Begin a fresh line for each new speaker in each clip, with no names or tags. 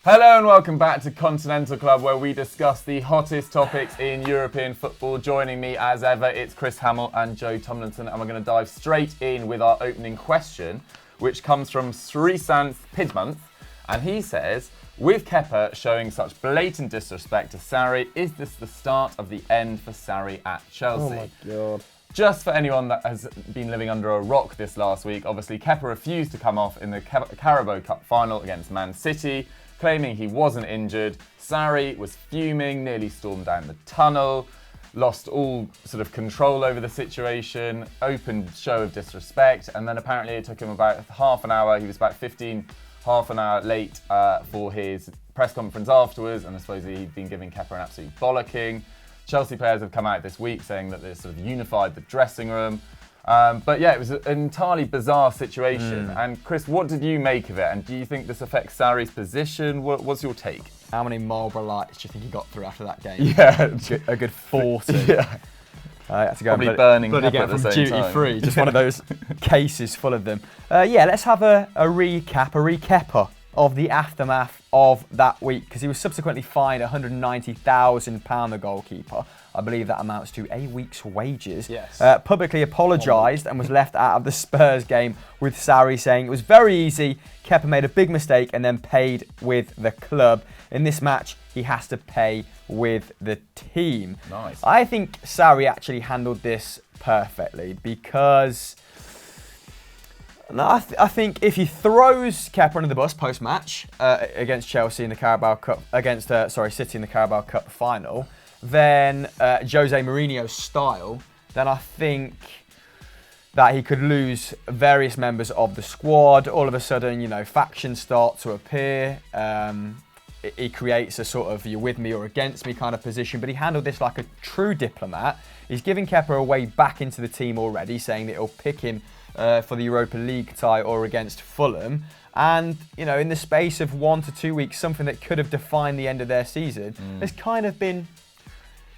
Hello and welcome back to Continental Club, where we discuss the hottest topics in European football. Joining me as ever, it's Chris Hamill and Joe Tomlinson, and we're going to dive straight in with our opening question, which comes from Srisanth Pidmonth, and he says, with Kepa showing such blatant disrespect to Sarri, is this the start of the end for Sarri at Chelsea?
Oh my God.
Just for anyone that has been living under a rock this last week, obviously Kepa refused to come off in the Carabao Cup final against Man City, claiming he wasn't injured. Sarri was fuming, nearly stormed down the tunnel, lost all sort of control over the situation, open show of disrespect, and then apparently it took him about half an hour. He was about half an hour late for his press conference afterwards, and I suppose he'd been giving Kepa an absolute bollocking. Chelsea players have come out this week saying that they sort of unified the dressing room. But yeah, it was an entirely bizarre situation. And Chris, what did you make of it? And do you think this affects Sarri's position? What's your take?
How many Marlboro Lights do you think he got through after that game?
Yeah.
A good 40.
Yeah.
I had to go
Probably burning
bloody
Kepa
get
at the
from
same
duty
time.
free. Just one of those cases full of them. Let's have a recapper of the aftermath of that week, because he was subsequently fined £190,000, the goalkeeper. I believe that amounts to a week's wages.
Yes.
Publicly apologised and was left out of the Spurs game, with Sarri saying it was very easy. Kepa made a big mistake and then paid with the club. In this match, he has to pay with the team.
Nice.
I think Sarri actually handled this perfectly, because I think if he throws Kepa under the bus post-match against Chelsea in the Carabao Cup, City in the Carabao Cup final, then Jose Mourinho's style, then I think that he could lose various members of the squad. All of a sudden, factions start to appear. He creates a sort of you're with me or against me kind of position, but he handled this like a true diplomat. He's giving Kepa a way back into the team already, saying that he'll pick him for the Europa League tie or against Fulham. And, in the space of 1 to 2 weeks, something that could have defined the end of their season has kind of been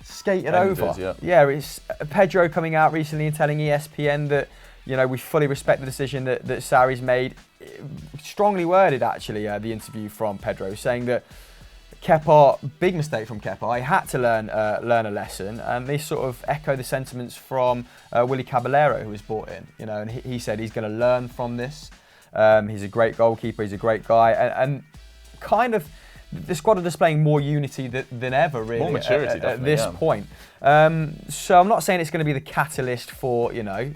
skated over. Yeah, it's Pedro coming out recently and telling ESPN that, we fully respect the decision that Sarri's made. Strongly worded, actually, the interview from Pedro, saying that Kepa, big mistake from Kepa. He had to learn a lesson, and they sort of echo the sentiments from Willy Caballero, who was brought in. And he said he's going to learn from this. He's a great goalkeeper. He's a great guy, and kind of the squad are displaying more unity than ever, really.
More maturity,
at this point. So I'm not saying it's going to be the catalyst for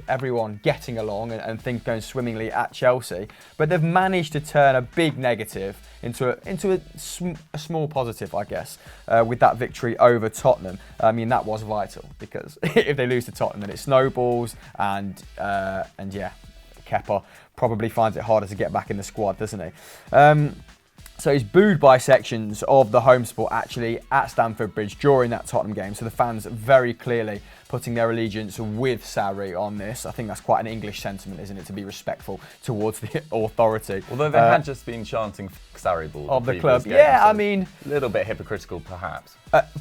everyone getting along and things going swimmingly at Chelsea, but they've managed to turn a big negative into a small positive, I guess, with that victory over Tottenham. I mean, that was vital, because if they lose to Tottenham, then it snowballs, and Kepa probably finds it harder to get back in the squad, doesn't he? So he's booed by sections of the home support actually at Stamford Bridge during that Tottenham game. So the fans very clearly putting their allegiance with Sarri on this. I think that's quite an English sentiment, isn't it, to be respectful towards the authority.
Although they had just been chanting Sarri ball
of the club.
Game,
Yeah,
so
I mean,
a little bit hypocritical, perhaps.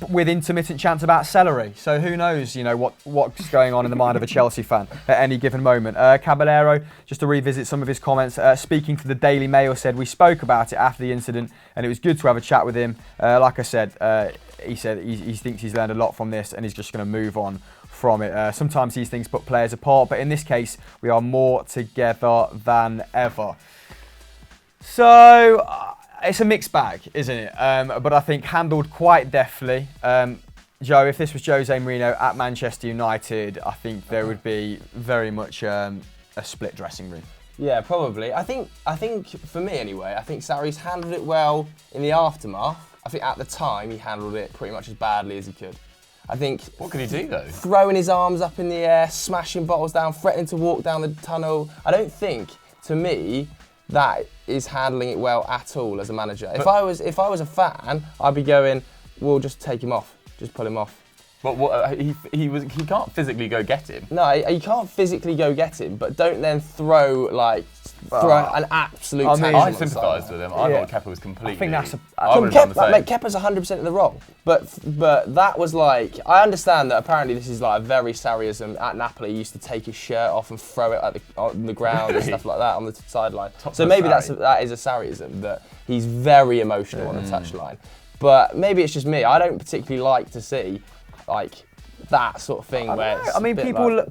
With intermittent chants about celery. So who knows, what's going on in the mind of a Chelsea fan at any given moment. Caballero, just to revisit some of his comments, speaking to the Daily Mail, said, "We spoke about it after the incident and it was good to have a chat with him. Like I said, he said he thinks he's learned a lot from this and he's just going to move on from it. Sometimes these things put players apart, but in this case, we are more together than ever." So it's a mixed bag, isn't it? But I think handled quite deftly. Joe, if this was Jose Mourinho at Manchester United, I think there would be very much a split dressing room.
Yeah, probably. I think for me anyway, I think Sarri's handled it well in the aftermath. I think at the time he handled it pretty much as badly as he could. I think.
What could he do though?
Throwing his arms up in the air, smashing bottles down, threatening to walk down the tunnel. I don't think, to me, that is handling it well at all as a manager. If I was a fan, I'd be going, we'll just take him off, just pull him off.
But what, he can't physically go get him.
No, you can't physically go get him, but don't then throw an absolute.
I sympathised with him. I thought Kepa was completely.
I think that's
Kepa's 100% in the wrong. But that was like, I understand that apparently this is like a very Sarriism. At Napoli, he used to take his shirt off and throw it on the ground and stuff like that on the sideline. So maybe that is a Sarriism, that he's very emotional on the touchline. But maybe it's just me. I don't particularly like to see like that sort of thing where it's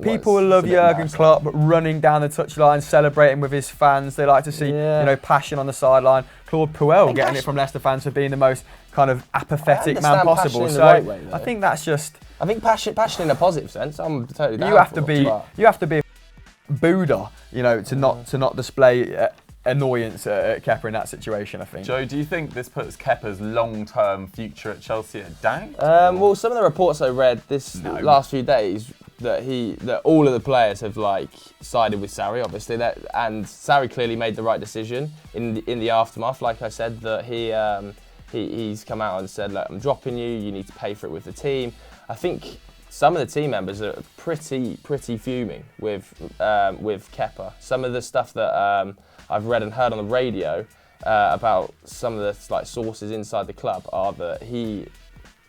people love Jurgen Klopp running down the touchline, celebrating with his fans. They like to see passion on the sideline. Claude Puel getting it from Leicester fans for being the most kind of apathetic man possible. So I think that's just.
I think passion in a positive sense. I'm totally down.
You have to be a Buddha, to not display annoyance at Kepa in that situation, I think.
Joe, do you think this puts Kepa's long-term future at Chelsea at doubt?
Well, some of the reports I read last few days that all of the players have sided with Sarri, obviously, and Sarri clearly made the right decision in the aftermath. Like I said, that he's come out and said, "Look, I'm dropping you. You need to pay for it with the team." I think some of the team members are pretty fuming with Kepa. Some of the stuff that I've read and heard on the radio about some of the sources inside the club are that he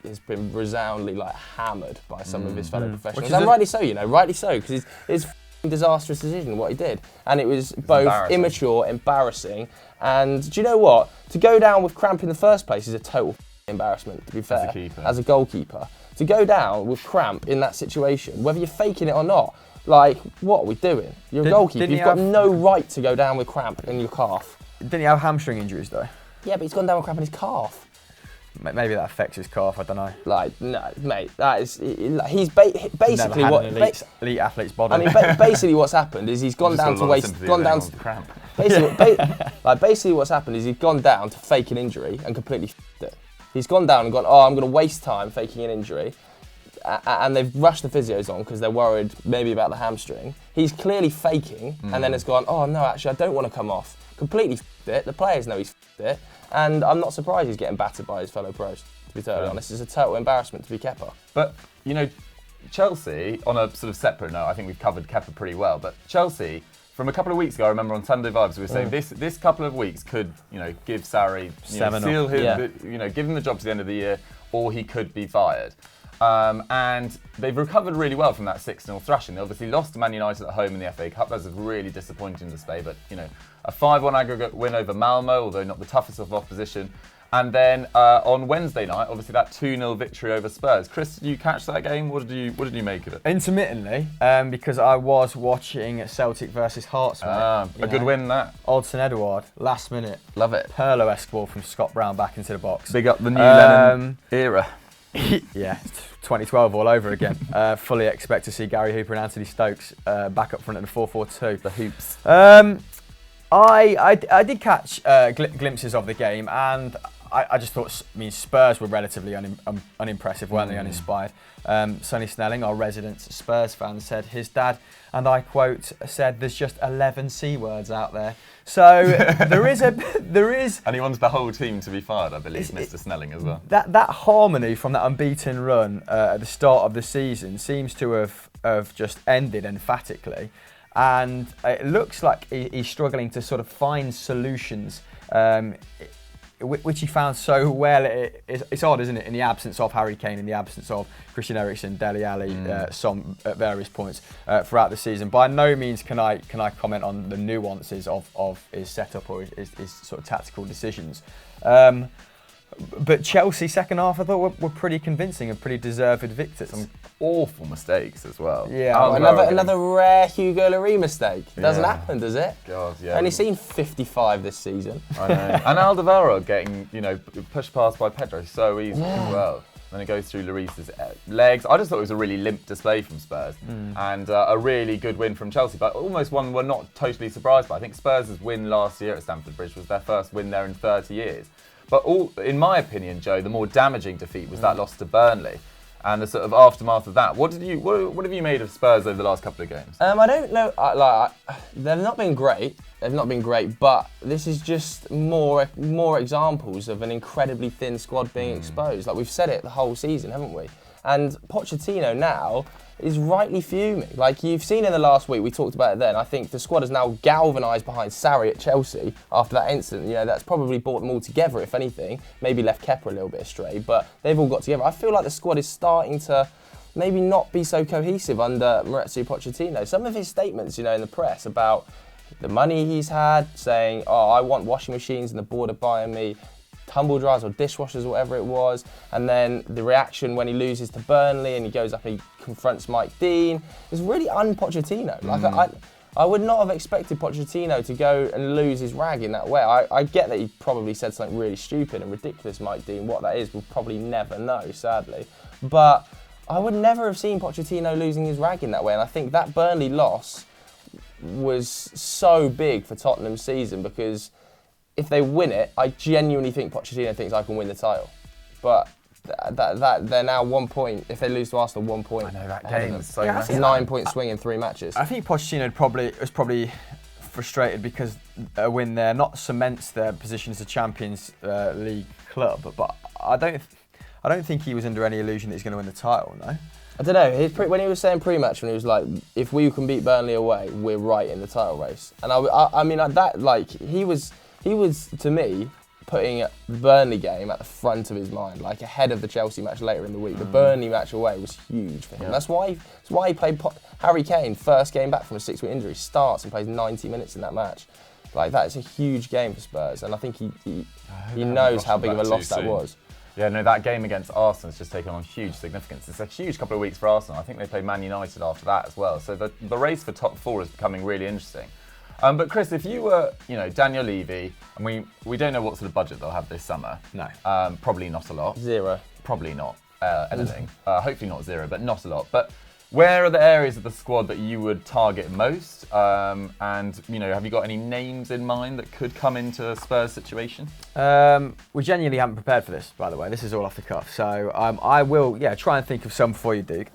has been resoundingly hammered by some of his fellow professionals, and rightly so, because it's a disastrous decision what he did, and it was both immature, embarrassing, and do you know what? To go down with cramp in the first place is a total embarrassment. To be fair, as a goalkeeper, to go down with cramp in that situation, whether you're faking it or not. What are we doing? You're a goalkeeper. You've got no right to go down with cramp in your calf.
Didn't he have hamstring injuries though?
Yeah, but he's gone down with cramp in his calf.
Maybe that affects his calf. I don't know.
No, mate. That is. He's basically
Never
what
had an elite athlete's body.
I mean, basically what's happened is he's gone down to waste. Gone down to
cramp.
Basically, what's happened is he's gone down to fake an injury and completely f***ed it. He's gone down and gone, I'm going to waste time faking an injury. And they've rushed the physios on because they're worried maybe about the hamstring. He's clearly faking and then has gone, no, actually, I don't want to come off. Completely f***ed it. The players know he's f***ed it. And I'm not surprised he's getting battered by his fellow pros, to be totally honest. It's a total embarrassment to be Kepa.
But, Chelsea, on a sort of separate note, I think we've covered Kepa pretty well, but Chelsea, from a couple of weeks ago, I remember on Sunday Vibes, we were saying this couple of weeks could, give Sarri, seal him, give him the job to the end of the year, or he could be fired. And they've recovered really well from that 6-0 thrashing. They obviously lost to Man United at home in the FA Cup. That was a really disappointing display, but a 5-1 aggregate win over Malmo, although not the toughest of opposition. And then on Wednesday night, obviously that 2-0 victory over Spurs. Chris, did you catch that game? What did you make of it?
Intermittently, because I was watching Celtic versus Hearts.
A good win, that.
Odsonne Edouard, last minute.
Love it.
Perlo-esque ball from Scott Brown back into the box.
Big up the new Lennon era.
Yeah, 2012 all over again. Fully expect to see Gary Hooper and Anthony Stokes back up front in the 4-4-2.
The hoops.
I did catch glimpses of the game, and I just thought, Spurs were relatively unimpressive, weren't they, uninspired. Sonny Snelling, our resident Spurs fan, said his dad, and I quote, said there's just 11 C words out there. So there is.
And he wants the whole team to be fired, I believe, Mr. Snelling as well.
That harmony from that unbeaten run at the start of the season seems to have just ended emphatically. And it looks like he's struggling to sort of find solutions, which he found so well. It's odd, isn't it, in the absence of Harry Kane, in the absence of Christian Eriksen, Dele Alli, some at various points throughout the season. By no means can I comment on the nuances of his setup or his sort of tactical decisions. But Chelsea second half, I thought were pretty convincing and pretty deserved victors.
Some awful mistakes as well.
Yeah, another rare Hugo Lloris mistake. It doesn't happen, does it?
God, yeah.
Only seen 55 this season.
I know. And Alderweireld getting pushed past by Pedro so easily as well. Then it goes through Lloris's legs. I just thought it was a really limp display from Spurs and a really good win from Chelsea, but almost one we're not totally surprised by. I think Spurs' win last year at Stamford Bridge was their first win there in 30 years. But in my opinion, Joe, the more damaging defeat was that loss to Burnley and the sort of aftermath of that. What have you made of Spurs over the last couple of games?
I don't know. They've not been great. But this is just more examples of an incredibly thin squad being exposed. Like we've said it the whole season, haven't we? And Pochettino now is rightly fuming. Like you've seen in the last week, we talked about it then. I think the squad is now galvanised behind Sarri at Chelsea after that incident. You know, that's probably brought them all together, if anything. Maybe left Kepa a little bit astray, but they've all got together. I feel like the squad is starting to maybe not be so cohesive under Maurizio Pochettino. Some of his statements, you know, in the press about the money he's had, saying, oh, I want washing machines and the board are buying me tumble dryers or dishwashers or whatever it was, and then the reaction when he loses to Burnley and he goes up and he confronts Mike Dean is really un-Pochettino. Like I would not have expected Pochettino to go and lose his rag in that way. I get that he probably said something really stupid and ridiculous, Mike Dean. What that is, we'll probably never know, sadly. But I would never have seen Pochettino losing his rag in that way, and I think that Burnley loss was so big for Tottenham's season because if they win it, I genuinely think Pochettino thinks I can win the title. But that they're now 1 point. If they lose to Arsenal, 1 point.
I know that game is so
It's a 9 point swing in 3 matches.
I think Pochettino was probably frustrated because a win there not cements their position as a Champions League club, but I don't think he was under any illusion that he's going to win the title. No.
I don't know. When he was saying pre-match, when he was like, "If we can beat Burnley away, we're right in the title race," and I mean that like he was to me putting the Burnley game at the front of his mind, like ahead of the Chelsea match later in the week. The Burnley match away was huge for him. Yeah. That's why he played Harry Kane first game back from a 6-week injury, starts and plays 90 minutes in that match. Like that is a huge game for Spurs, and I think he knows how big of a loss that was.
Yeah, no, that game against Arsenal has just taken on huge significance. It's a huge couple of weeks for Arsenal. I think they play Man United after that as well. So the race for top four is becoming really interesting. But Chris, if you were, Daniel Levy, and we don't know what sort of budget they'll have this summer.
No.
Probably not a lot.
Zero.
Probably not anything. Hopefully not zero, but not a lot. But where are the areas of the squad that you would target most? And, have you got any names in mind that could come into Spurs' situation?
We genuinely haven't prepared for this, by the way. This is all off the cuff. So I will, try and think of some for you, Duke.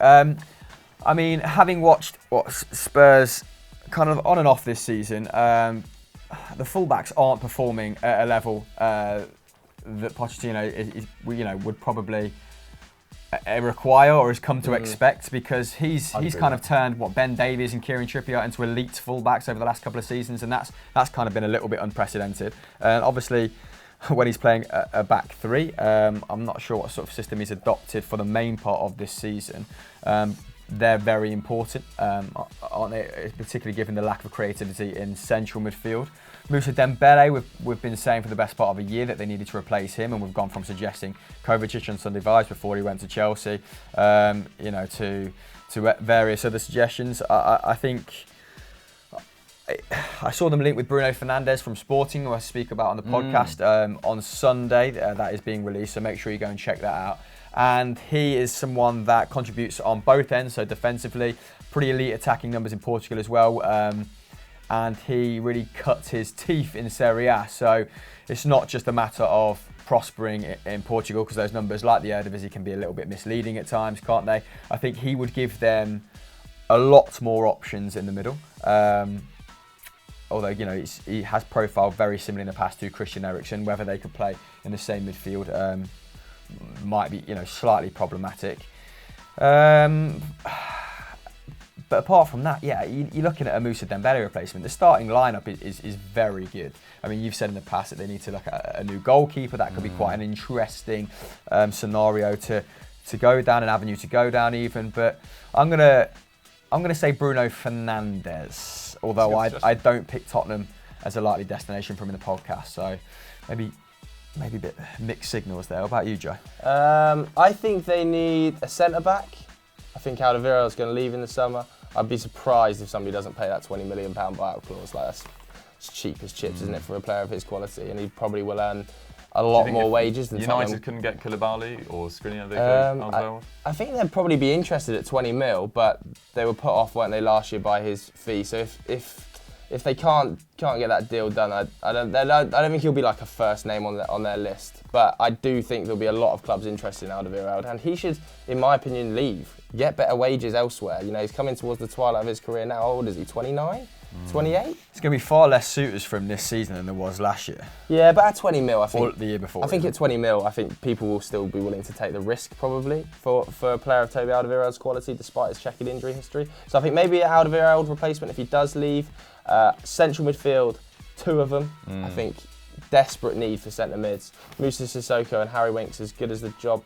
Having watched what Spurs kind of on and off this season, the fullbacks aren't performing at a level that Pochettino would probably require or has come to expect, because he's kind of turned Ben Davies and Kieran Trippier into elite fullbacks over the last couple of seasons, and that's kind of been a little bit unprecedented. And obviously, when he's playing a back three, I'm not sure what sort of system he's adopted for the main part of this season. They're very important, aren't they? Particularly given the lack of creativity in central midfield. Moussa Dembele, we've been saying for the best part of a year that they needed to replace him, and we've gone from suggesting Kovacic on Sunday Vibes before he went to Chelsea, to various other suggestions. I think I saw them linked with Bruno Fernandes from Sporting, who I speak about on the podcast on Sunday. That is being released, so make sure you go and check that out. And he is someone that contributes on both ends, so defensively, pretty elite attacking numbers in Portugal as well. And he really cuts his teeth in Serie A. So it's not just a matter of prospering in Portugal, because those numbers, like the Eredivisie, can be a little bit misleading at times, can't they? I think he would give them a lot more options in the middle. Although, he has profiled very similar in the past to Christian Eriksen. Whether they could play in the same midfield might be, slightly problematic. But apart from that, you're looking at a Moussa Dembele replacement. The starting lineup is very good. I mean, you've said in the past that they need to look at a new goalkeeper. That could be quite an interesting scenario to go down, an avenue to go down even. But I'm gonna say Bruno Fernandes, although I don't pick Tottenham as a likely destination from in the podcast. So maybe a bit mixed signals there. What about you, Joe?
I think they need a centre-back. I think Alderweireld is going to leave in the summer. I'd be surprised if somebody doesn't pay that £20 million buyout clause. Like, that's cheap as chips, isn't it, for a player of his quality? And he probably will earn a lot more wages than
United
Tottenham.
Couldn't get Koulibaly or Skriniar?
I think they'd probably be interested at 20 mil, but they were put off, weren't they, last year by his fee. So if they can't get that deal done, I don't think he'll be like a first name on their list. But I do think there'll be a lot of clubs interested in Alderweireld, and he should, in my opinion, leave. Get better wages elsewhere. He's coming towards the twilight of his career now. How old is he? 29? 28?
It's going to be far less suitors from this season than there was last year.
Yeah, but at 20 mil, I think.
Or the year before.
I think at 20 mil, I think people will still be willing to take the risk probably for a player of Toby Alderweireld's quality despite his checkered injury history. So I think maybe an Alderweireld replacement if he does leave. Central midfield, 2 of them. I think desperate need for centre mids. Moussa Sissoko and Harry Winks, as good as the job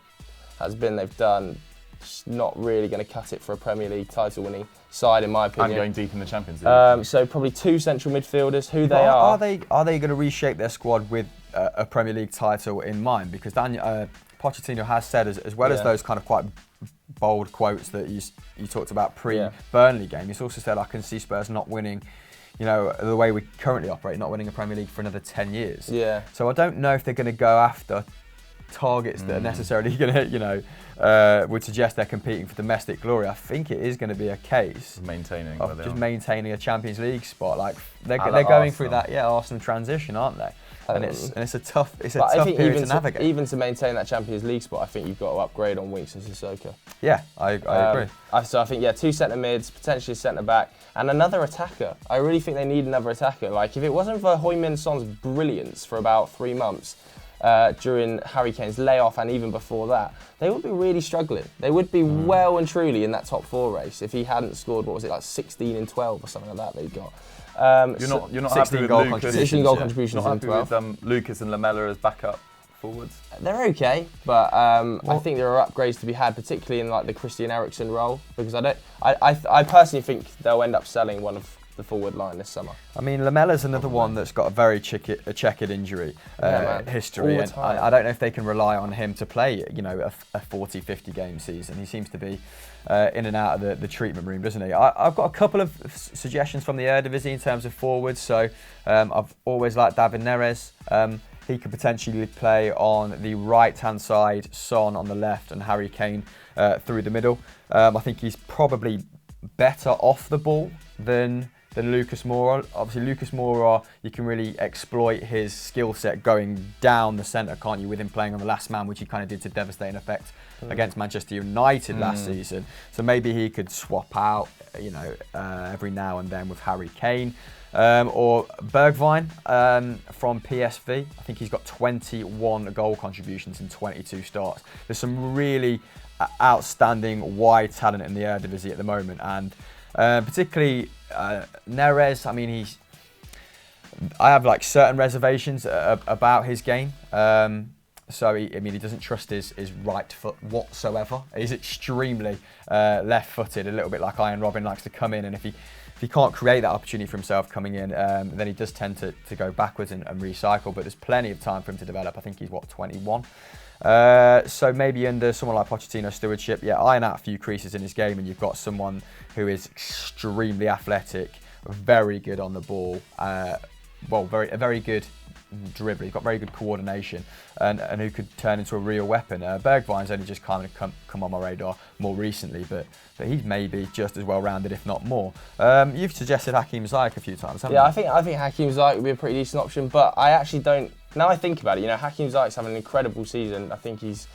has been they've done, just not really going to cut it for a Premier League title-winning side, in my opinion.
And going deep in the Champions League.
So probably 2 central midfielders. Who they are?
Are they going to reshape their squad with a Premier League title in mind? Because Pochettino has said, as well as those kind of quite bold quotes that you talked about pre-Burnley game, he's also said, I can see Spurs not winning, the way we currently operate, not winning a Premier League for another 10 years.
Yeah.
So I don't know if they're going to go after targets that are necessarily going to, would suggest they're competing for domestic glory. I think it is going to be a case
of
just maintaining a Champions League spot. Like they're going through that Arsenal transition, aren't they? And it's a tough period to navigate.
Even to maintain that Champions League spot, I think you've got to upgrade on Winks and Sissoko.
Yeah, I agree.
So I think 2 centre mids, potentially a centre back, and another attacker. I really think they need another attacker. Like if it wasn't for Heung-min Son's brilliance for about 3 months during Harry Kane's layoff and even before that, they would be really struggling. They would be well and truly in that top 4 race if he hadn't scored, 16 and 12 or something like that they got.
You're not happy with Lucas.
16 goal contributions.
Not happy
in 12.
with Lucas and Lamela as backup forwards.
They're okay, but I think there are upgrades to be had, particularly in like the Christian Eriksen role, because I personally think they'll end up selling one of the forward line this summer.
I mean, Lamela's another one that's got a very checkered injury history, and I don't know if they can rely on him to play, a 40, 50 game season. He seems to be in and out of the treatment room, doesn't he? I've got a couple of suggestions from the Eredivisie in terms of forwards. So I've always liked David Neres. He could potentially play on the right-hand side, Son on the left, and Harry Kane through the middle. I think he's probably better off the ball than Lucas Moura. Obviously, Lucas Moura, you can really exploit his skill set going down the centre, can't you, with him playing on the last man, which he kind of did to devastating effect against Manchester United last season. So maybe he could swap out, every now and then with Harry Kane. Or Bergwijn from PSV. I think he's got 21 goal contributions in 22 starts. There's some really outstanding wide talent in the Eredivisie at the moment, and particularly Neres. I mean, I have like certain reservations about his game. So he doesn't trust his right foot whatsoever. He's extremely left-footed, a little bit like Ian Robin likes to come in, and if he can't create that opportunity for himself coming in, then he does tend to go backwards and recycle. But there's plenty of time for him to develop. I think he's 21. So maybe under someone like Pochettino's stewardship, iron out a few creases in his game, and you've got someone who is extremely athletic, very good on the ball, a very good dribbler. He's got very good coordination, and who could turn into a real weapon. Bergwijn's only just kind of come on my radar more recently, but he's maybe just as well rounded, if not more. You've suggested Hakim Ziyech a few times, haven't you?
I think Hakim Ziyech would be a pretty decent option, but I actually don't. Now I think about it, Hakim Ziyech's having an incredible season. I think he's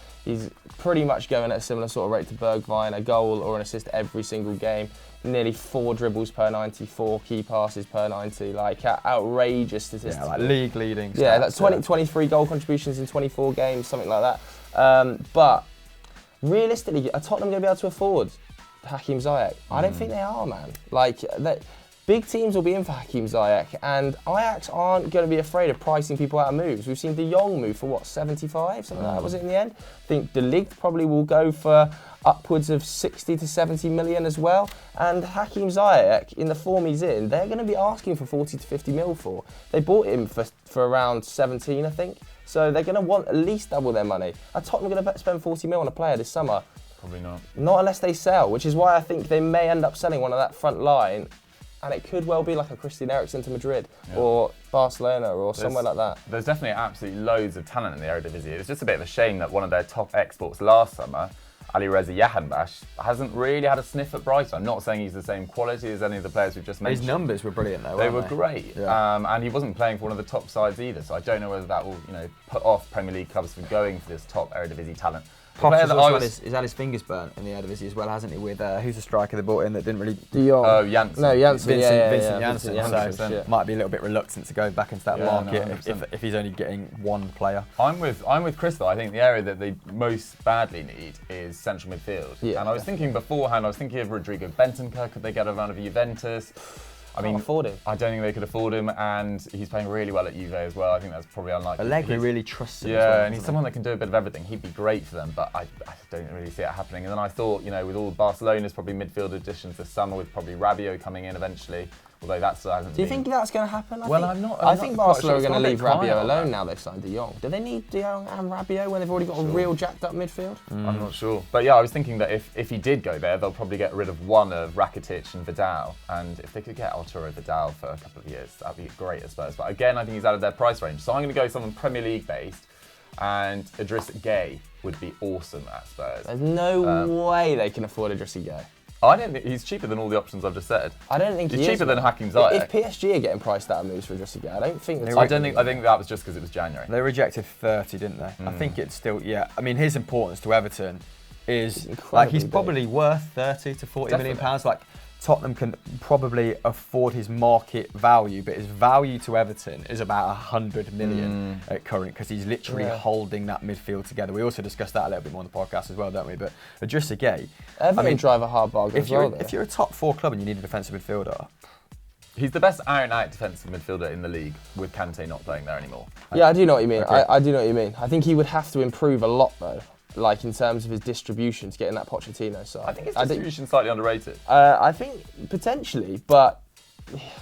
pretty much going at a similar sort of rate to Bergwijn, a goal or an assist every single game. Nearly 4 dribbles per 90, 4 key passes per 90, like outrageous statistics.
Yeah, like league leading.
Yeah, that's 23 goal contributions in 24 games, something like that. But realistically, are Tottenham going to be able to afford Hakim Ziyech? I don't think they are, man. Like, big teams will be in for Hakim Ziyech, and Ajax aren't going to be afraid of pricing people out of moves. We've seen De Jong move for 75, something like that, was it in the end? I think De Ligt probably will go for upwards of 60 to 70 million as well. And Hakim Ziyech, in the form he's in, they're going to be asking for 40 to 50 mil for. They bought him for around 17, I think. So they're going to want at least double their money. Are Tottenham going to spend 40 mil on a player this summer?
Probably not.
Not unless they sell, which is why I think they may end up selling one of that front line. And it could well be like a Christian Eriksen to Madrid or Barcelona or somewhere like that.
There's definitely absolutely loads of talent in the Eredivisie. It's just a bit of a shame that one of their top exports last summer, Alireza Jahanbakhsh, hasn't really had a sniff at Brighton. I'm not saying he's the same quality as any of the players we've just mentioned.
His numbers were brilliant though,
They were great. Yeah. And he wasn't playing for one of the top sides either, so I don't know whether that will put off Premier League clubs from going for this top Eredivisie talent.
Poch
player
has
that
also
I
had
was-
he's had his fingers burnt in the Eredivisie as well, hasn't he? With who's the striker they brought in that didn't really...
De Jong.
Oh, Janssen.
No, Janssen.
Vincent
Janssen.
Janssen. So
Yeah.
might be a little bit reluctant to go back into that
Yeah, no,
market
100%.
if he's only getting one player.
I'm with Chris though. I think the area that they most badly need is central midfield.
Yeah,
And I was thinking beforehand, I was thinking of Rodrigo Bentancur. Could they get around of Juventus? I mean,
afford him.
I don't think they could afford him, and he's playing really well at Juve as well. I think that's probably unlikely.
Allegri
He's-
really trusts him
Yeah,
as well.
and he's someone that can do a bit of everything. He'd be great for them, but I don't really see it happening. And then I thought, with all Barcelona's probably midfield additions this summer, with probably Rabiot coming in eventually, although that still hasn't
Do you
been.
think that's going to happen?
I'm
think
not quite
Barcelona
sure.
are
It's
going to
got a
leave
bit quiet
Rabiot
on
alone
that.
now they've signed De Jong. Do they need De Jong and Rabiot when they've already got a real jacked up midfield?
I'm not sure. But yeah, I was thinking that if he did go there, they'll probably get rid of one of Rakitic and Vidal. And if they could get Arturo Vidal for a couple of years, that'd be great at Spurs. But again, I think he's out of their price range. So I'm going to go someone Premier League based. And Idris Gueye would be awesome at Spurs.
There's no way they can afford Idrissi Gueye.
I don't think he's cheaper than all the options I've just said.
I don't think
He's
he
cheaper
is,
than
man.
Hakim Ziyech.
If PSG are getting priced out of moves for Idrissi Gueye, I don't think
I think that was just because it was January.
They rejected 30, didn't they? I think it's still, I mean, his importance to Everton is, he's
big.
probably worth 30 to 40 million
Definitely.
pounds. Like, Tottenham can probably afford his market value, but his value to Everton is about 100 million at current, because he's literally holding that midfield together. We also discussed that a little bit more on the podcast as well, don't we? But Idrissa Gueye,
Everton drive a hard bargain
if
as well,
if you're a top 4 club and you need a defensive midfielder,
He's the best out-and-out defensive midfielder in the league, with Kante not playing there anymore.
Yeah, I do know what you mean.
Okay.
I do know what you mean. I think he would have to improve a lot, though, like in terms of his distribution to get in that Pochettino side.
I think his distribution's slightly underrated.
I think potentially, but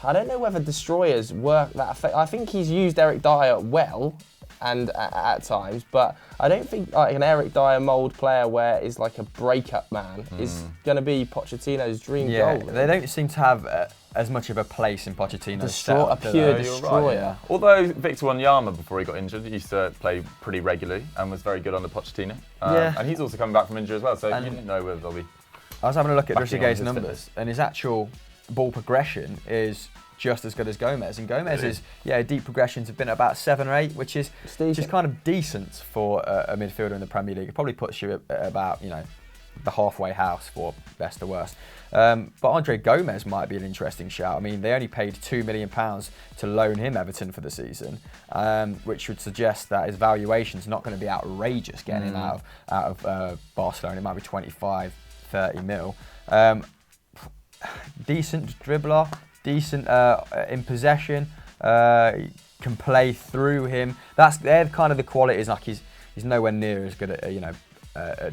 I don't know whether destroyers work that effect. I think he's used Eric Dyer well, and at times, but I don't think like an Eric Dyer mould player where is like a breakup man is going to be Pochettino's dream goal.
they don't seem to have as much of a place in Pochettino's setup, do
pure
they?
destroyer.
Yeah. Although Victor Wanyama, before he got injured, used to play pretty regularly and was very good under Pochettino. And he's also coming back from injury as well, so you didn't know whether they'll be.
I was having a look at
Backing
Idrissa
on
Gueye's
his
numbers,
fitness.
and his actual ball progression is just as good as Gomez. And Gomez is, deep progressions have been about 7 or 8, which is kind of decent for a midfielder in the Premier League. It probably puts you at about, the halfway house for best or worst. But Andre Gomez might be an interesting shout. I mean, they only paid £2 million to loan him Everton for the season, which would suggest that his valuation's not going to be outrageous getting him out of Barcelona. It might be 25, 30 mil. Decent dribbler, decent in possession, can play through him. They're kind of the qualities. Like he's nowhere near as good at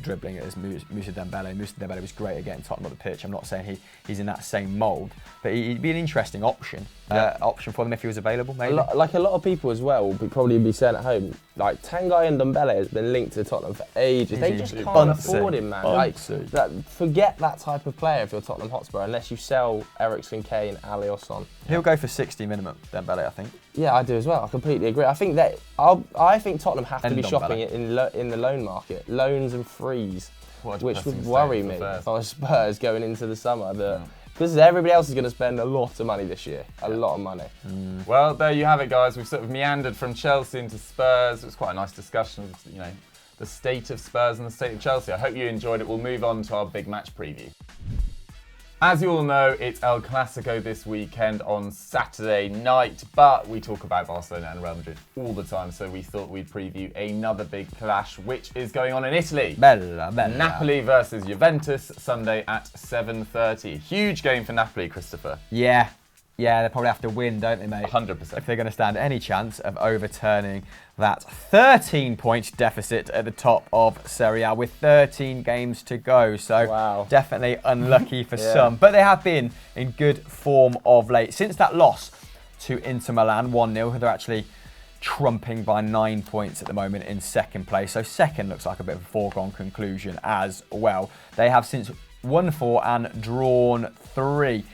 dribbling as Moussa Dembele. Moussa Dembele was great at getting Tottenham on the pitch. I'm not saying he's in that same mould, but he'd be an interesting option for them if he was available. Maybe
Like a lot of people as well will probably be saying at home, like Tanguy and Dembele has been linked to Tottenham for ages. They just can't afford him, man. Like, forget that type of player if you're Tottenham Hotspur unless you sell Eriksen, Kane, Ali or Son.
He'll go for 60 minimum, Dembele, I think.
Yeah, I do as well. I completely agree. I think Tottenham have to be shopping in the loan market, loans and frees, which would worry me if I was Spurs going into the summer. Because everybody else is going to spend a lot of money this year, a lot of money.
Well, there you have it, guys. We've sort of meandered from Chelsea into Spurs. It was quite a nice discussion of, the state of Spurs and the state of Chelsea. I hope you enjoyed it. We'll move on to our big match preview. As you all know, it's El Clasico this weekend on Saturday night, but we talk about Barcelona and Real Madrid all the time, so we thought we'd preview another big clash, which is going on in Italy.
Bella.
Napoli versus Juventus, Sunday at 7:30. Huge game for Napoli, Christopher.
Yeah, they probably have to win, don't they, mate?
100%.
If they're going to stand any chance of overturning that 13-point deficit at the top of Serie A with 13 games to go. So definitely unlucky for some. But they have been in good form of late. Since that loss to Inter Milan, 1-0, they're actually trumping by 9 points at the moment in second place. So second looks like a bit of a foregone conclusion as well. They have since won 4 and drawn 3.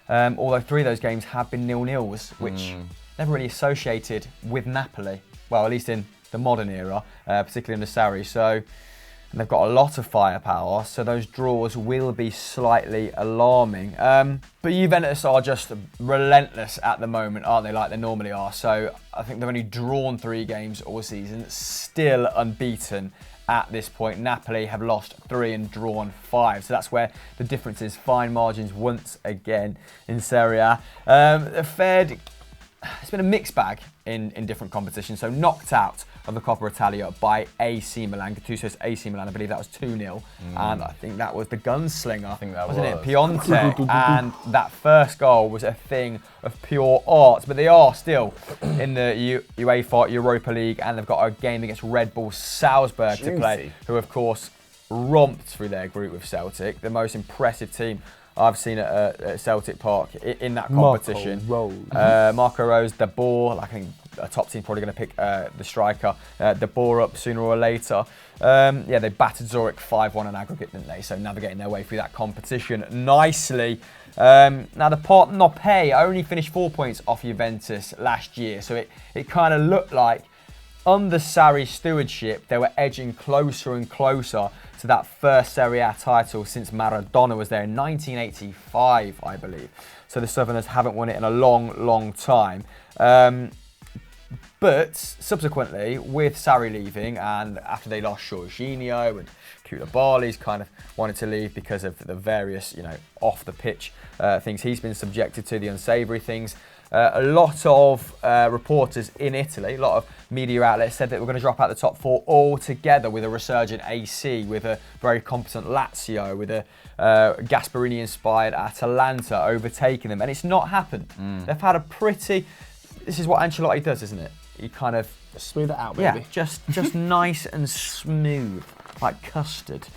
Although 3 of those games have been 0-0s, which never really associated with Napoli. Well, at least in the modern era, particularly under Sarri. So and they've got a lot of firepower, so those draws will be slightly alarming. But Juventus are just relentless at the moment, aren't they, like they normally are. So I think they've only drawn 3 games all season, still unbeaten at this point. Napoli have lost 3 and drawn 5. So that's where the difference is. Fine margins once again in Serie A. It's been a mixed bag in different competitions. So knocked out of the Coppa Italia by AC Milan. Gattuso's AC Milan, I believe that was 2-0. And I think that was the gunslinger,
I think that
wasn't it? Piontek. And that first goal was a thing of pure art. But they are still in the UEFA Europa League, and they've got a game against Red Bull Salzburg to play, who of course romped through their group with Celtic, the most impressive team I've seen at Celtic Park in that competition. Marco Rose, De Boer, I think a top team probably going to pick the striker, De Boer up sooner or later. They battered Zurich 5-1 on aggregate, didn't they? So navigating their way through that competition nicely. Now the Partenope only finished 4 points off Juventus last year, so it kind of looked like under Sarri's stewardship they were edging closer and closer to that first Serie A title since Maradona was there in 1985, I believe. So the Southerners haven't won it in a long, long time. But subsequently, with Sarri leaving, and after they lost Jorginho and Koulibaly's kind of wanted to leave because of the various, off the pitch things he's been subjected to, the unsavoury things. A lot of reporters in Italy, a lot of media outlets said that we're going to drop out the top 4 altogether with a resurgent AC, with a very competent Lazio, with a Gasperini-inspired Atalanta overtaking them. And it's not happened. They've had a this is what Ancelotti does, isn't it? He kind of
smooth it out, baby.
Yeah, just nice and smooth, like custard.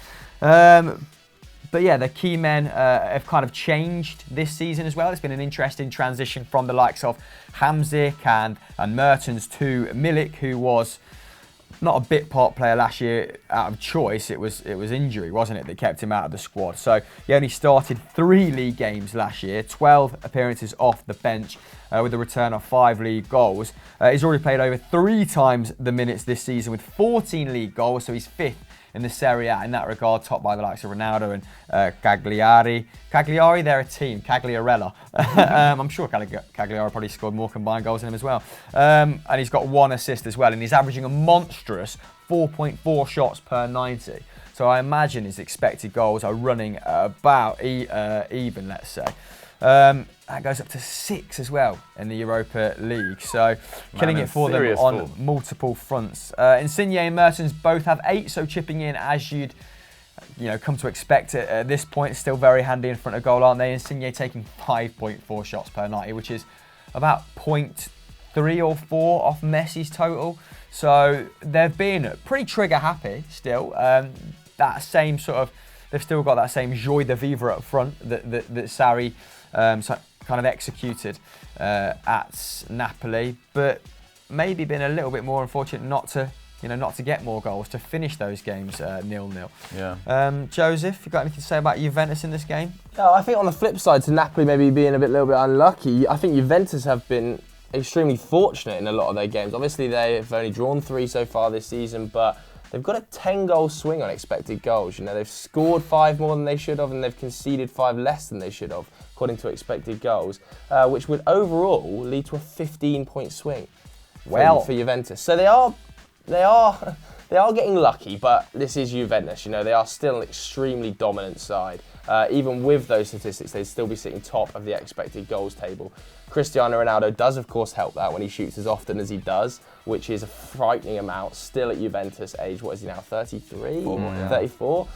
But yeah, the key men have kind of changed this season as well. It's been an interesting transition from the likes of Hamzik and Mertens to Milik, who was not a bit part player last year out of choice. It was injury, wasn't it, that kept him out of the squad. So he only started 3 league games last year, 12 appearances off the bench with a return of 5 league goals. He's already played over 3 times the minutes this season with 14 league goals, so he's 5th in the Serie A in that regard, topped by the likes of Ronaldo and Cagliari. Cagliari, they're a team, Cagliarella. I'm sure Cagliari probably scored more combined goals than him as well. And he's got 1 assist as well, and he's averaging a monstrous 4.4 shots per 90. So I imagine his expected goals are running about even, let's say. That goes up to 6 as well in the Europa League. So killing it for them on multiple fronts. Insigne and Mertens both have 8, so chipping in as you'd come to expect at this point. Still very handy in front of goal, aren't they? Insigne taking 5.4 shots per 90, which is about 0.3 or 4 off Messi's total. So they've been pretty trigger happy still. That same sort of, they've still got that same joie de vivre up front that Sarri kind of executed at Napoli, but maybe been a little bit more unfortunate not to get more goals, to finish those games 0-0.
Yeah.
Joseph, you got anything to say about Juventus in this game?
No, I think on the flip side to Napoli maybe being a little bit unlucky, I think Juventus have been extremely fortunate in a lot of their games. Obviously they've only drawn 3 so far this season, but they've got a 10-goal swing on expected goals. They've scored 5 more than they should have, and they've conceded 5 less than they should have, according to expected goals, which would overall lead to a 15-point swing for Juventus. So they are getting lucky, but this is Juventus. They are still an extremely dominant side. Even with those statistics, they'd still be sitting top of the expected goals table. Cristiano Ronaldo does, of course, help that when he shoots as often as he does, which is a frightening amount. Still at Juventus age, what is he now, 33? 34?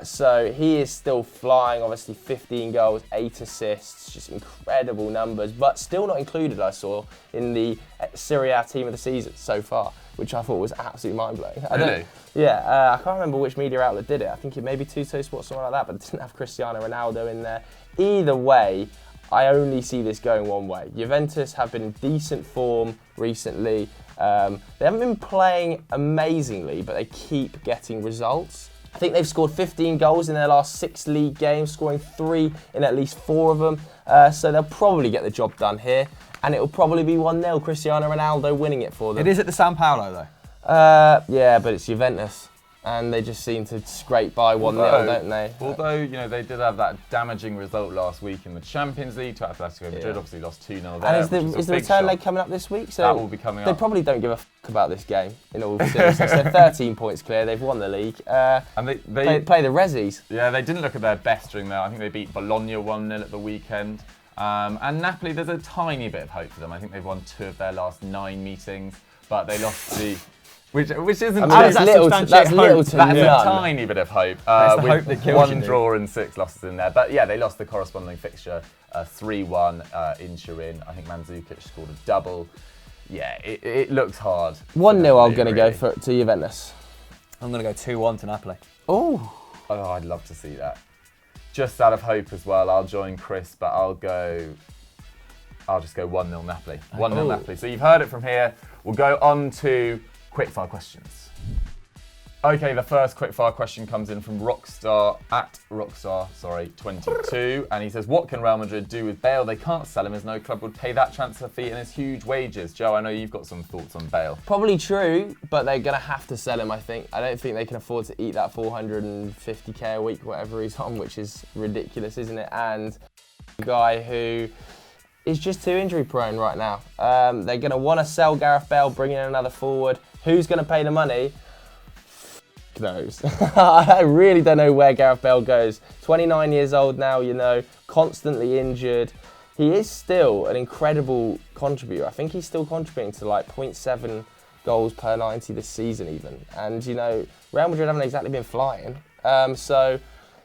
So he is still flying, obviously 15 goals, 8 assists, just incredible numbers, but still not included, I saw, in the Serie A team of the season so far, which I thought was absolutely mind-blowing.
Really?
Yeah, I can't remember which media outlet did it. I think it may be Tutto Sports, something like that, but it didn't have Cristiano Ronaldo in there. Either way, I only see this going one way. Juventus have been in decent form recently. They haven't been playing amazingly, but they keep getting results. I think they've scored 15 goals in their last 6 league games, scoring 3 in at least 4 of them. So they'll probably get the job done here. And it will probably be 1-0, Cristiano Ronaldo winning it for them.
It is at the San Paolo, though.
Yeah, but it's Juventus. and they just seem to scrape by 1-0, don't they?
Although, they did have that damaging result last week in the Champions League to Atletico Madrid, obviously lost 2-0 there.
And is the return leg coming up this week? So
that will be coming up.
They probably don't give a about this game, in all seriousness. They're 13 points clear, they've won the league.
And they
play the Rezzies.
Yeah, they didn't look at their best during there. I think they beat Bologna 1-0 at the weekend. And Napoli, there's a tiny bit of hope for them. I think they've won 2 of their last 9 meetings, but they lost the... Which isn't...
I mean, that's little to
That's
none.
a tiny bit of hope.
That's the
with
hope that kills
1 draw and 6 losses in there. But yeah, they lost the corresponding fixture 3-1 in Turin. I think Mandzukic scored a double. Yeah, it looks hard.
1-0 I'm going to go to Juventus.
I'm going to go 2-1 to Napoli.
Oh,
I'd love to see that. Just out of hope as well, I'll join Chris, but I'll just go 1-0 Napoli. 1-0 Napoli. So you've heard it from here. We'll go on to quickfire questions. Okay, the first quickfire question comes in from Rockstar, 22, and he says, what can Real Madrid do with Bale? They can't sell him as no club would pay that transfer fee and his huge wages. Joe, I know you've got some thoughts on Bale.
probably true, but they're going to have to sell him, I think. I don't think they can afford to eat that 450k a week, whatever he's on, which is ridiculous, isn't it? And a guy who is just too injury prone right now. They're going to want to sell Gareth Bale, bring in another forward. Who's going to pay the money? Knows. I really don't know where Gareth Bale goes. 29 years old now, constantly injured. He is still an incredible contributor. I think he's still contributing to like 0.7 goals per 90 this season even. And, Real Madrid haven't exactly been flying. So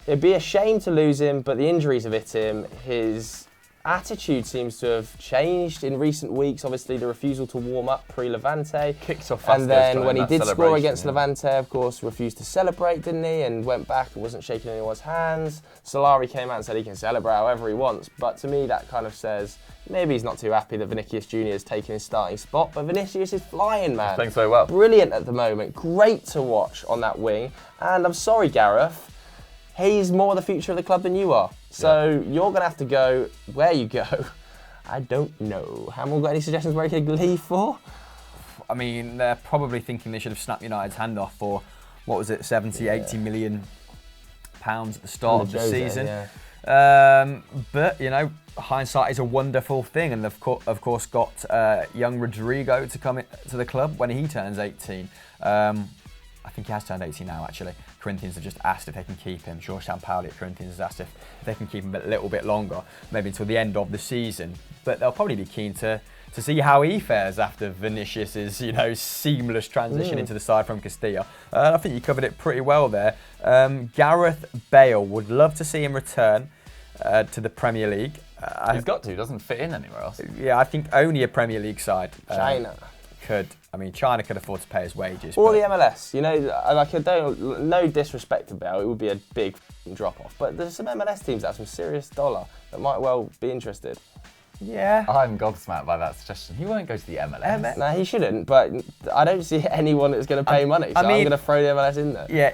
it'd be a shame to lose him, but the injuries have hit him. His attitude seems to have changed in recent weeks. Obviously, the refusal to warm up pre-Levante.
Kicked off
and then when he did score against Levante, of course, refused to celebrate, didn't he? And went back and wasn't shaking anyone's hands. Solari came out and said he can celebrate however he wants. But to me, that kind of says maybe he's not too happy that Vinicius Jr. has taken his starting spot. But Vinicius is flying, man.
Playing so well.
Brilliant at the moment. Great to watch on that wing. And I'm sorry, Gareth. He's more the future of the club than you are. So you're going to have to go where you go. I don't know. Hamill, got any suggestions where he could leave for?
I mean, they're probably thinking they should have snapped United's hand off for, 80 million pounds at the start of the season. But, hindsight is a wonderful thing. And of course got young Rodrigo to come to the club when he turns 18. I think he has turned 18 now, actually. Corinthians have just asked if they can keep him. George Sampaoli at Corinthians has asked if they can keep him a little bit longer, maybe until the end of the season. But they'll probably be keen to see how he fares after Vinicius's, seamless transition into the side from Castilla. I think you covered it pretty well there. Gareth Bale, would love to see him return to the Premier League.
He's got to, doesn't fit in anywhere else.
Yeah, I think only a Premier League side
China
could. I mean, China could afford to pay his wages.
Or the MLS. No disrespect to Bale, it would be a big drop-off. But there's some MLS teams that have some serious dollar that might well be interested.
Yeah.
I'm gobsmacked by that suggestion. He won't go to the MLS.
No, he shouldn't, but I don't see anyone that's going to pay money, so I'm going to throw the MLS in there.
Yeah,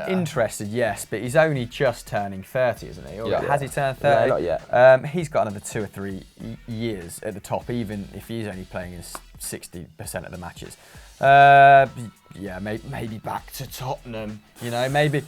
interested, yes, but he's only just turning 30, isn't he? Or has he turned 30?
No, not yet.
He's got another 2 or 3 years at the top, even if he's only playing in 60% of the matches. Maybe back to Tottenham. Maybe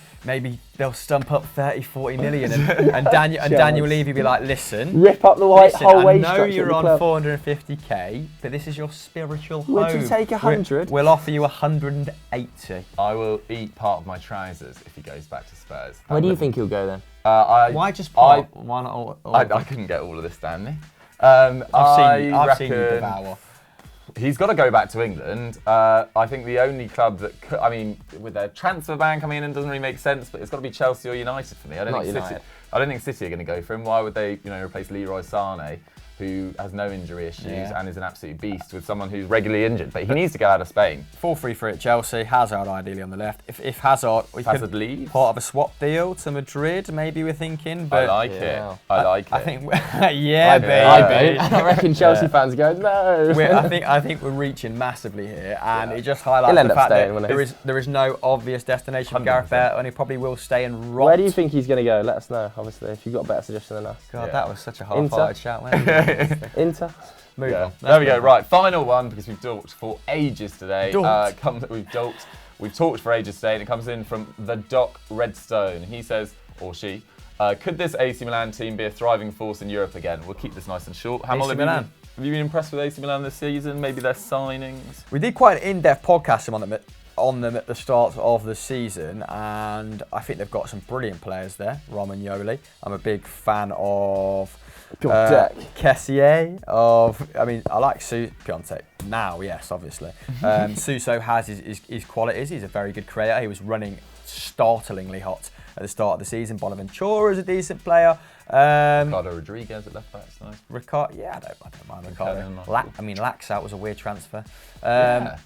they'll stump up 30-40 million, and Daniel Levy be like, listen,
rip up the whole wage structure.
I know you're on 450k, but this is your spiritual home.
Would you take 100?
We'll offer you 180.
I will eat part of my trousers if he goes back to Spurs.
Where do you think he'll go then?
Why just part? Why not all?
I couldn't get all of this, Stanley.
I've seen you devour.
He's got to go back to England. I think the only club that could, with their transfer ban coming in, doesn't really make sense, but it's got to be Chelsea or United for me. I don't think City are going to go for him. Why would they, replace Leroy Sané, who has no injury issues and is an absolute beast, with someone who's regularly injured? But he needs to get out of Spain. 4-3
at Chelsea, Hazard ideally on the left. If Hazard
leaves,
part of a swap deal to Madrid, maybe we're thinking. But
I like it. I like it.
I think,
baby. I reckon Chelsea fans go, no.
I think we're reaching massively here, and it just highlights the fact that there is no obvious destination for Gareth Bale, and he probably will stay and rot.
Where do you think he's going to go? Let us know, obviously, if you've got a better suggestion than us.
God, that was such a hard-fired shout, man.
Inter.
Move on. There we go. Right, final one, because we've talked for ages today. We've talked we've talked for ages today, and it comes in from the Doc Redstone. He says, or she, could this AC Milan team be a thriving force in Europe again? We'll keep this nice and short. Hamill,
AC Milan.
Have you been impressed with AC Milan this season? Maybe their signings?
We did quite an in-depth podcast on them at the start of the season, and I think they've got some brilliant players there. Romagnoli. I'm a big fan of Kessié. I like Piontek now, yes, obviously. Suso has his qualities. He's a very good creator. He was running startlingly hot at the start of the season. Bonaventura is a decent player.
Ricardo Rodriguez at left back, that's nice.
I don't mind Ricardo.
Okay,
Laxalt was a weird transfer.
Yeah.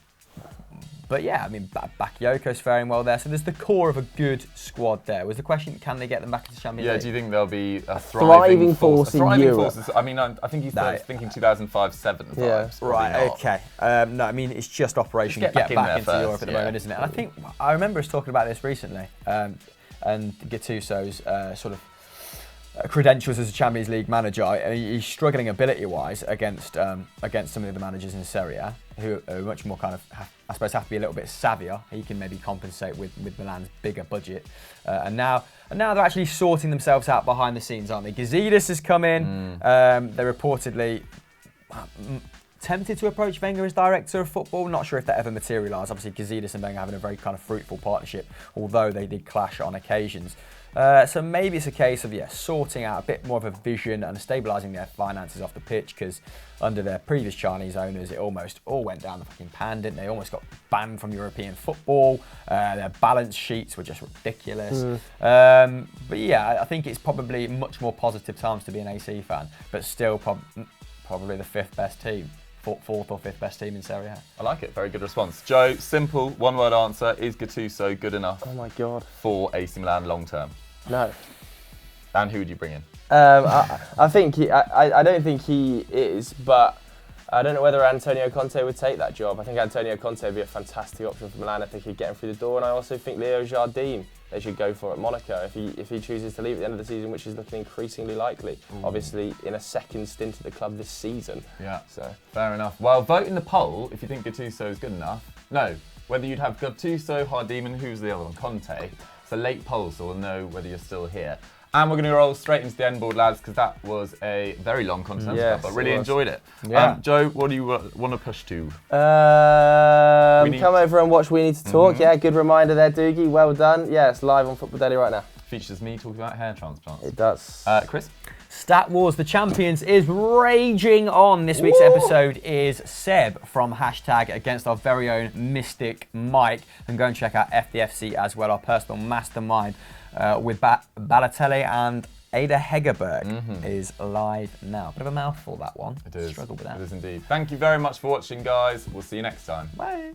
But yeah, Bakayoko's faring well there. So there's the core of a good squad there. Was the question, can they get them back into Champions League?
Yeah, do you think they'll be a thriving force
in Europe?
I think he's thinking 2005-07 vibes.
Right, okay. No, I mean, it's just Operation Get back into
first,
Europe at the moment, isn't it? And I remember us talking about this recently, and Gattuso's sort of credentials as a Champions League manager. He's struggling ability-wise against some of the managers in Serie A, who are much more kind of, I suppose, have to be a little bit savvier. He can maybe compensate with Milan's bigger budget. And now they're actually sorting themselves out behind the scenes, aren't they? Gazidis has come in. They're reportedly tempted to approach Wenger as director of football. Not sure if that ever materialised. Obviously, Gazidis and Wenger having a very kind of fruitful partnership, although they did clash on occasions. So maybe it's a case of sorting out a bit more of a vision and stabilising their finances off the pitch, because under their previous Chinese owners, it almost all went down the fucking pan, didn't they? Almost got banned from European football. Their balance sheets were just ridiculous. But yeah, I think it's probably much more positive times to be an AC fan, but still probably the fifth best team. Fourth or fifth best team in Serie A.
I like it. Very good response. Joe, simple, one-word answer. Is Gattuso good enough for AC Milan long term?
No.
And who would you bring in?
I think I don't think he is, but I don't know whether Antonio Conte would take that job. I think Antonio Conte would be a fantastic option for Milan if they could get him through the door, and I also think Leo Jardim they should go for at Monaco if he chooses to leave at the end of the season, which is looking increasingly likely. Obviously, in a second stint at the club this season.
Yeah, so fair enough. Well, vote in the poll if you think Gattuso is good enough. No, whether you'd have Gattuso, Jardim, and who's the other one? Conte. It's a late poll, so we'll know whether you're still here. And we're going to roll straight into the end board, lads, because that was a very long Continental Cup, but really enjoyed it. Yeah. Joe, what do you want to push to?
Come over and watch We Need to Talk. Yeah, good reminder there, Doogie. Well done. Yeah, it's live on Football Daily right now.
Features me talking about hair transplants.
It does.
Chris?
Stat Wars, the Champions is raging on. This week's episode is Seb from hashtag against our very own Mystic Mike. And go and check out FDFC as well, our personal mastermind. With Balotelli and Ada Hegerberg is live now. Bit of a mouthful, that one.
It is.
Struggle with that.
It is indeed. Thank you very much for watching, guys. We'll see you next time.
Bye.